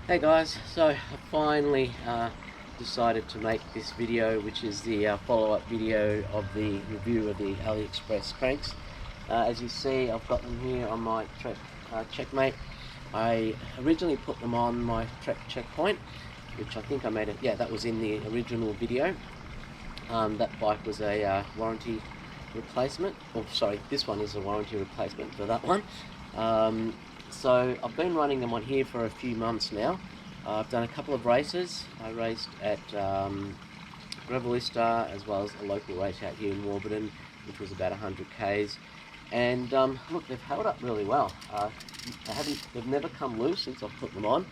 Hey guys, so I finally decided to make this video, which is the follow-up video of the review of the AliExpress Cranks. As you see, I've got them here on my Trek Checkmate. I originally put them on my Trek Checkpoint, which I think I made it, yeah, that was in the original video. That bike was a warranty replacement, or sorry, this one is a warranty replacement for that one. So I've been running them on here for a few months now. I've done a couple of races. I raced at Revelista as well as a local race out here in Warburton, which was about 100 k's. And look, they've held up really well. They've never come loose since I've put them on.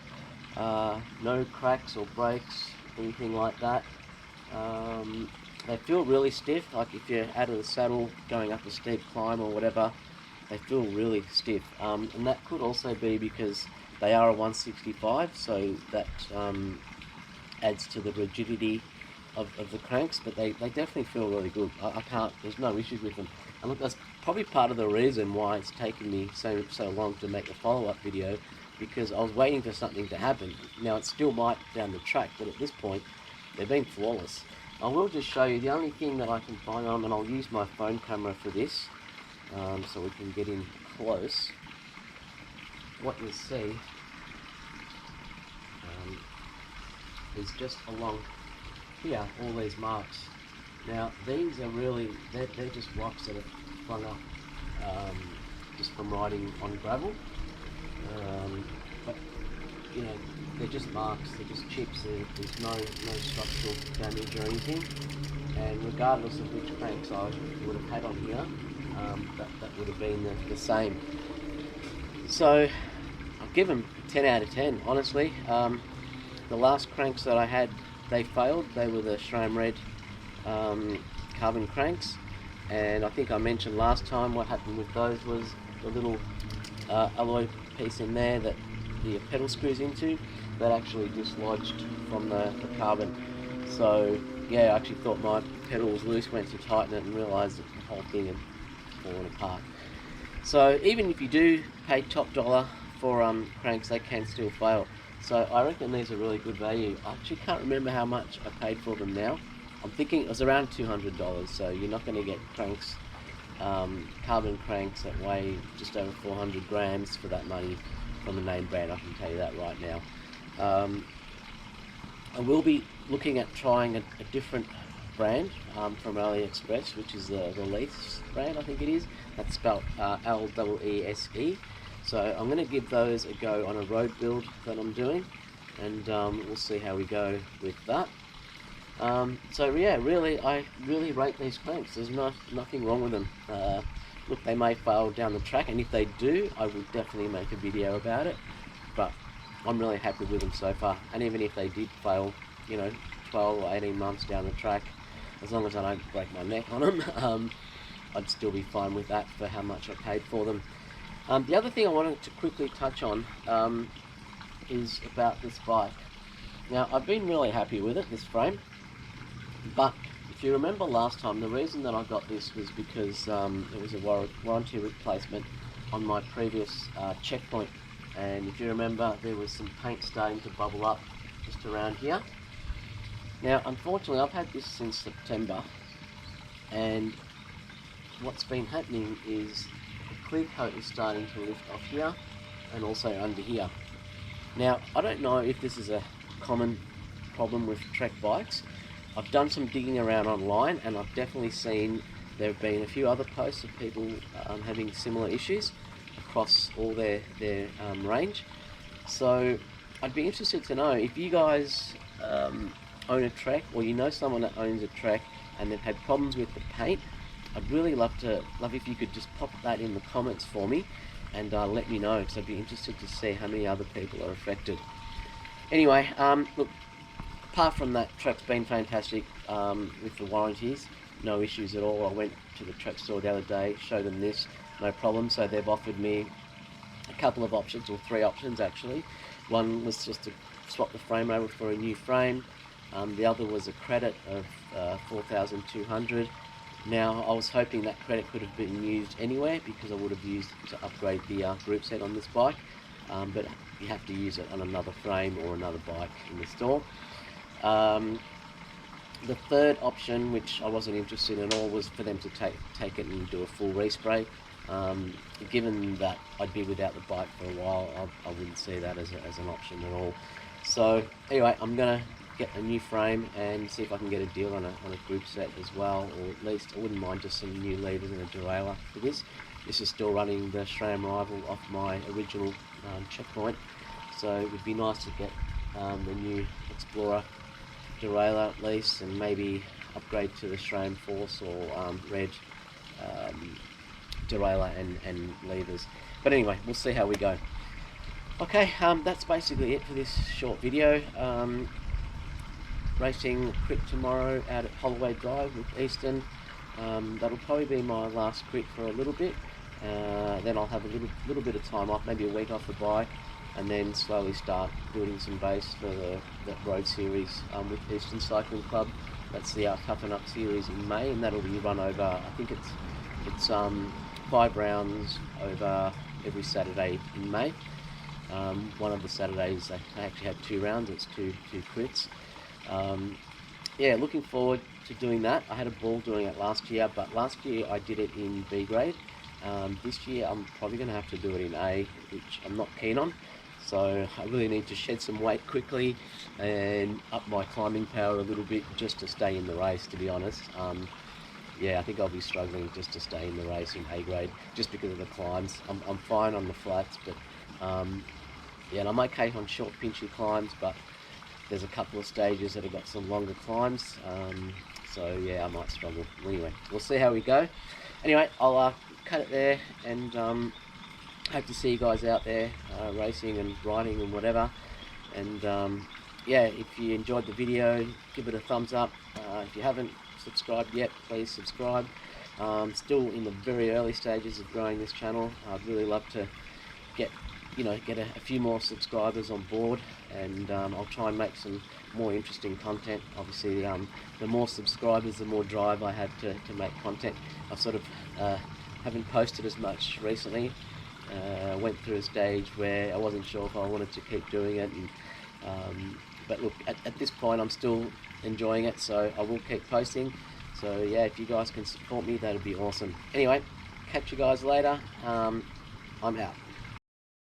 No cracks or breaks, anything like that. They feel really stiff, like if you're out of the saddle going up a steep climb or whatever, they feel really stiff. And that could also be because they are a 165, so that adds to the rigidity of the cranks, but they definitely feel really good. There's no issues with them. And look, that's probably part of the reason why it's taken me so long to make a follow-up video, because I was waiting for something to happen. Now, it still might down the track, but at this point, they've been flawless. I will just show you the only thing that I can find on, and I'll use my phone camera for this, so we can get in close. What you'll see is just along here, all these marks. Now, these are really, they're just rocks that have sprung up just from riding on gravel. But, you know, they're just marks, they're just chips, there's no structural damage or anything. And regardless of which cranks I would have had on here, that would have been the same. So I'll give them 10 out of 10, honestly. The last cranks that I had, they failed. They were the Shram Red carbon cranks, and I think I mentioned last time what happened with those was the little alloy piece in there that the pedal screws into, that actually dislodged from the carbon. So yeah, I actually thought my pedal was loose, went to tighten it and realised that the whole thing had fallen apart. So even if you do pay top dollar for cranks, they can still fail. So I reckon these are really good value. I actually can't remember how much I paid for them now. I'm thinking it was around $200, so you're not going to get cranks, carbon cranks that weigh just over 400 grams for that money from a name brand, I can tell you that right now. I will be looking at trying a different brand from AliExpress, which is the Lease brand, I think it is. That's spelled L-E-E-S-E. So I'm going to give those a go on a road build that I'm doing, and we'll see how we go with that. So yeah, I really rate these cranks. There's nothing wrong with them. Look, they may fail down the track, and if they do, I will definitely make a video about it, but I'm really happy with them so far. And even if they did fail, you know, 12 or 18 months down the track, as long as I don't break my neck on them, I'd still be fine with that for how much I paid for them. The other thing I wanted to quickly touch on is about this bike. Now, I've been really happy with it, this frame, but if you remember last time, the reason that I got this was because it was a warranty replacement on my previous checkpoint. And if you remember, there was some paint starting to bubble up just around here. Now, unfortunately, I've had this since September, and what's been happening is the clear coat is starting to lift off here and also under here. Now, I don't know if this is a common problem with Trek bikes. I've done some digging around online, and I've definitely seen there have been a few other posts of people having similar issues across all their range. So I'd be interested to know if you guys own a Trek, or you know someone that owns a Trek and they've had problems with the paint. I'd really love if you could just pop that in the comments for me and let me know, because I'd be interested to see how many other people are affected. Anyway, look, apart from that, Trek's been fantastic with the warranties, no issues at all. I went to the Trek store the other day, showed them this, no problem. So they've offered me a couple of options, or 3 options actually. One was just to swap the frame over for a new frame. The other was a credit of $4,200. Now, I was hoping that credit could have been used anywhere, because I would have used it to upgrade the group set on this bike. but you have to use it on another frame or another bike in the store. Um, the third option, which I wasn't interested in at all, was for them to take it and do a full respray. Given that I'd be without the bike for a while, I wouldn't see that as an option at all. So anyway, I'm gonna get a new frame and see if I can get a deal on a group set as well, or at least I wouldn't mind just some new levers and a derailleur for this. This is still running the SRAM rival off my original checkpoint, so it would be nice to get the new Explorer derailleur at least, and maybe upgrade to the SRAM Force or Red derailleur and levers. But anyway, we'll see how we go. Okay, that's basically it for this short video. Racing crit tomorrow out at Holloway Drive with Easton. That'll probably be my last crit for a little bit. Then I'll have a little bit of time off, maybe a week off the bike, and then slowly start building some base for the road series with Eastern Cycling Club. That's the Toughen Up series in May, and that'll be run over, I think it's 5 rounds over every Saturday in May. One of the Saturdays they actually have 2 rounds, it's two crits. Yeah, looking forward to doing that. I had a ball doing it last year, but last year I did it in B grade. This year I'm probably going to have to do it in A, which I'm not keen on. So I really need to shed some weight quickly and up my climbing power a little bit just to stay in the race, to be honest. Yeah, I think I'll be struggling just to stay in the race in A grade, just because of the climbs. I'm fine on the flats, but yeah, and I'm okay on short pinchy climbs, but there's a couple of stages that have got some longer climbs, so yeah, I might struggle. Anyway, we'll see how we go. Anyway, I'll cut it there, and hope to see you guys out there racing and riding and whatever. And yeah, if you enjoyed the video, give it a thumbs up. If you haven't subscribed yet, please subscribe. Still in the very early stages of growing this channel. I'd really love to get a few more subscribers on board, and I'll try and make some more interesting content. Obviously, the more subscribers, the more drive I have to make content. I sort of haven't posted as much recently. Went through a stage where I wasn't sure if I wanted to keep doing it, and but look, at this point I'm still enjoying it, so I will keep posting. So yeah, if you guys can support me, that'd be awesome. Anyway, catch you guys later. I'm out.